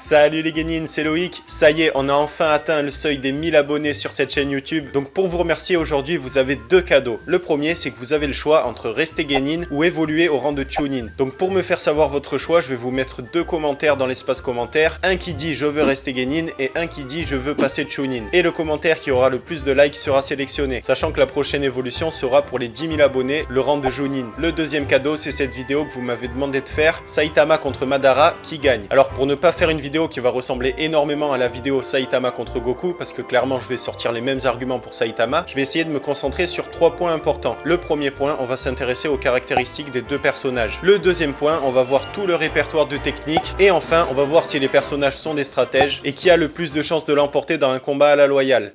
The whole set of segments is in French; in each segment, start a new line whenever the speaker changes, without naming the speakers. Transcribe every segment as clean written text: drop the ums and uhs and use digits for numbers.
Salut les Guénines, c'est Loïc. Ça y est, on a enfin atteint le seuil des 1000 abonnés sur cette chaîne YouTube. Donc pour vous remercier aujourd'hui, vous avez deux cadeaux. Le premier, c'est que vous avez le choix entre rester Guénine ou évoluer au rang de Chunin. Donc pour me faire savoir votre choix, je vais vous mettre deux commentaires dans l'espace commentaire. Un qui dit je veux rester Guénine et un qui dit je veux passer Chunin. Et le commentaire qui aura le plus de likes sera sélectionné. Sachant que la prochaine évolution sera pour les 10 000 abonnés, le rang de Chunin. Le deuxième cadeau, c'est cette vidéo que vous m'avez demandé de faire. Saitama contre Madara, qui gagne? Alors pour ne pas faire une vidéo qui va ressembler énormément à la vidéo Saitama contre Goku, parce que clairement je vais sortir les mêmes arguments pour Saitama, je vais essayer de me concentrer sur 3 points importants. Le premier point, on va s'intéresser aux caractéristiques des deux personnages. Le deuxième point, on va voir tout le répertoire de techniques. Et enfin, on va voir si les personnages sont des stratèges et qui a le plus de chances de l'emporter dans un combat à la loyale.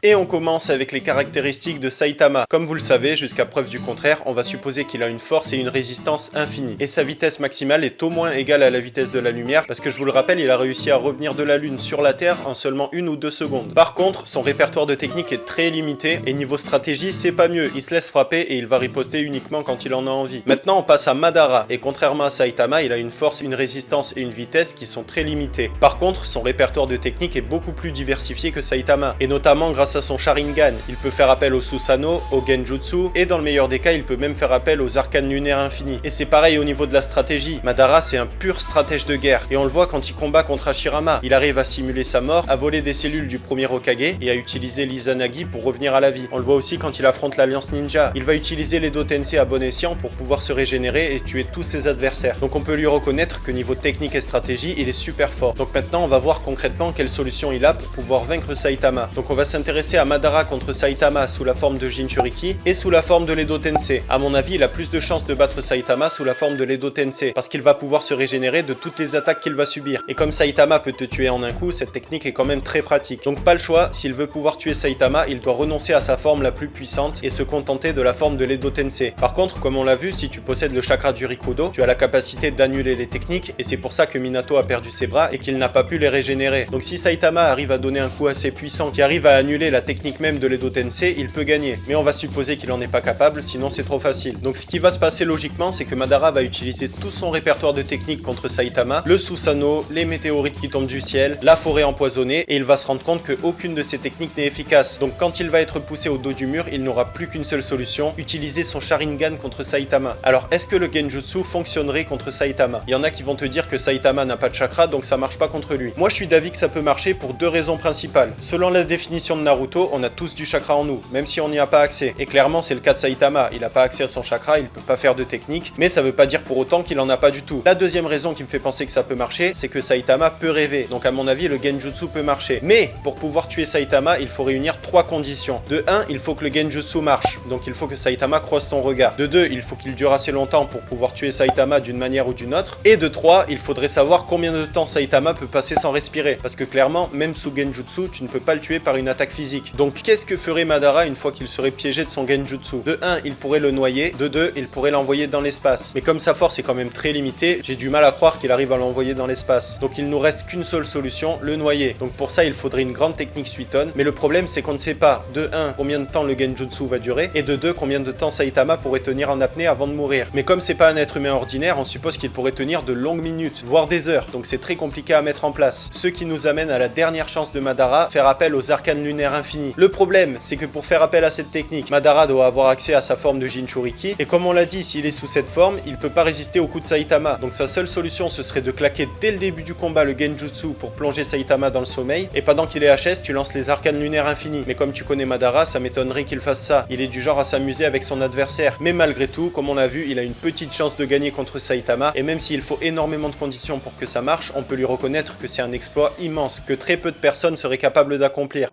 Et on commence avec les caractéristiques de Saitama. Comme vous le savez, jusqu'à preuve du contraire, on va supposer qu'il a une force et une résistance infinie. Et sa vitesse maximale est au moins égale à la vitesse de la lumière, parce que je vous le rappelle, il a réussi à revenir de la Lune sur la Terre en seulement 1 ou 2 secondes. Par contre, son répertoire de techniques est très limité, et niveau stratégie, c'est pas mieux. Il se laisse frapper et il va riposter uniquement quand il en a envie. Maintenant, on passe à Madara, et contrairement à Saitama, il a une force, une résistance et une vitesse qui sont très limitées. Par contre, son répertoire de techniques est beaucoup plus diversifié que Saitama, et notamment grâce à son Sharingan. Il peut faire appel au Susanoo, au Genjutsu, et dans le meilleur des cas, il peut même faire appel aux arcanes lunaires infinis. Et c'est pareil au niveau de la stratégie. Madara, c'est un pur stratège de guerre, et on le voit quand il combat contre Hashirama. Il arrive à simuler sa mort, à voler des cellules du premier Hokage, et à utiliser l'Izanagi pour revenir à la vie. On le voit aussi quand il affronte l'Alliance Ninja. Il va utiliser l'Edo Tensei à bon escient pour pouvoir se régénérer et tuer tous ses adversaires. Donc on peut lui reconnaître que niveau technique et stratégie, il est super fort. Donc maintenant, on va voir concrètement quelle solution il a pour pouvoir vaincre Saitama. Donc on va s'intéresser à Madara contre Saitama sous la forme de Jinchuriki et sous la forme de l'Edo Tensei. A mon avis, il a plus de chances de battre Saitama sous la forme de l'Edo Tensei, parce qu'il va pouvoir se régénérer de toutes les attaques qu'il va subir. Et comme Saitama peut te tuer en un coup, cette technique est quand même très pratique. Donc pas le choix, s'il veut pouvoir tuer Saitama, il doit renoncer à sa forme la plus puissante et se contenter de la forme de l'Edo Tensei. Par contre, comme on l'a vu, si tu possèdes le chakra du Rikudo, tu as la capacité d'annuler les techniques, et c'est pour ça que Minato a perdu ses bras et qu'il n'a pas pu les régénérer. Donc si Saitama arrive à donner un coup assez puissant qui arrive à annuler la technique même de l'Edo Tensei, il peut gagner. Mais on va supposer qu'il en est pas capable, sinon c'est trop facile. Donc ce qui va se passer logiquement, c'est que Madara va utiliser tout son répertoire de techniques contre Saitama, le Susanoo, les météorites qui tombent du ciel, la forêt empoisonnée, et il va se rendre compte qu'aucune de ces techniques n'est efficace. Donc quand il va être poussé au dos du mur, il n'aura plus qu'une seule solution, utiliser son Sharingan contre Saitama. Alors est-ce que le Genjutsu fonctionnerait contre Saitama? Il y en a qui vont te dire que Saitama n'a pas de chakra, donc ça marche pas contre lui. Moi je suis d'avis que ça peut marcher pour deux raisons principales. Selon la définition de Naruto, on a tous du chakra en nous, même si on n'y a pas accès. Et clairement c'est le cas de Saitama, il n'a pas accès à son chakra, il peut pas faire de technique, mais ça veut pas dire pour autant qu'il en a pas du tout. La deuxième raison qui me fait penser que ça peut marcher, c'est que Saitama peut rêver, donc à mon avis le Genjutsu peut marcher. Mais pour pouvoir tuer Saitama, il faut réunir 3 conditions. De 1, il faut que le Genjutsu marche, donc il faut que Saitama croise son regard. De 2, il faut qu'il dure assez longtemps pour pouvoir tuer Saitama d'une manière ou d'une autre. Et de 3, il faudrait savoir combien de temps Saitama peut passer sans respirer, parce que clairement, même sous Genjutsu, tu ne peux pas le tuer par une attaque physique. Donc qu'est-ce que ferait Madara une fois qu'il serait piégé de son Genjutsu? De 1, il pourrait le noyer, de 2, il pourrait l'envoyer dans l'espace. Mais comme sa force est quand même très limitée, j'ai du mal à croire qu'il arrive à l'envoyer dans l'espace. Donc il nous reste qu'une seule solution, le noyer. Donc pour ça, il faudrait une grande technique Suiton, mais le problème c'est qu'on ne sait pas, de 1, combien de temps le Genjutsu va durer, et de 2, combien de temps Saitama pourrait tenir en apnée avant de mourir. Mais comme c'est pas un être humain ordinaire, on suppose qu'il pourrait tenir de longues minutes, voire des heures, donc c'est très compliqué à mettre en place. Ce qui nous amène à la dernière chance de Madara, faire appel aux arcanes lunaires infinis. Le problème, c'est que pour faire appel à cette technique, Madara doit avoir accès à sa forme de Jinchuriki, et comme on l'a dit, s'il est sous cette forme, il peut pas résister au coup de Saitama. Donc sa seule solution, ce serait de claquer dès le début du combat le Genjutsu pour plonger Saitama dans le sommeil, et pendant qu'il est HS, tu lances les arcanes lunaires infinis. Mais comme tu connais Madara, ça m'étonnerait qu'il fasse ça. Il est du genre à s'amuser avec son adversaire. Mais malgré tout, comme on l'a vu, il a une petite chance de gagner contre Saitama, et même s'il faut énormément de conditions pour que ça marche, on peut lui reconnaître que c'est un exploit immense, que très peu de personnes seraient capables d'accomplir.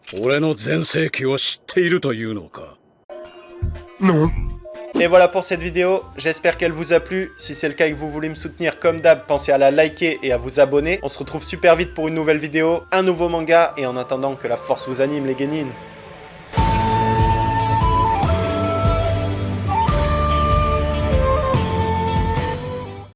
Non.
Et voilà pour cette vidéo, j'espère qu'elle vous a plu. Si c'est le cas et que vous voulez me soutenir comme d'hab, pensez à la liker et à vous abonner. On se retrouve super vite pour une nouvelle vidéo, un nouveau manga, et en attendant que la force vous anime les Guénines.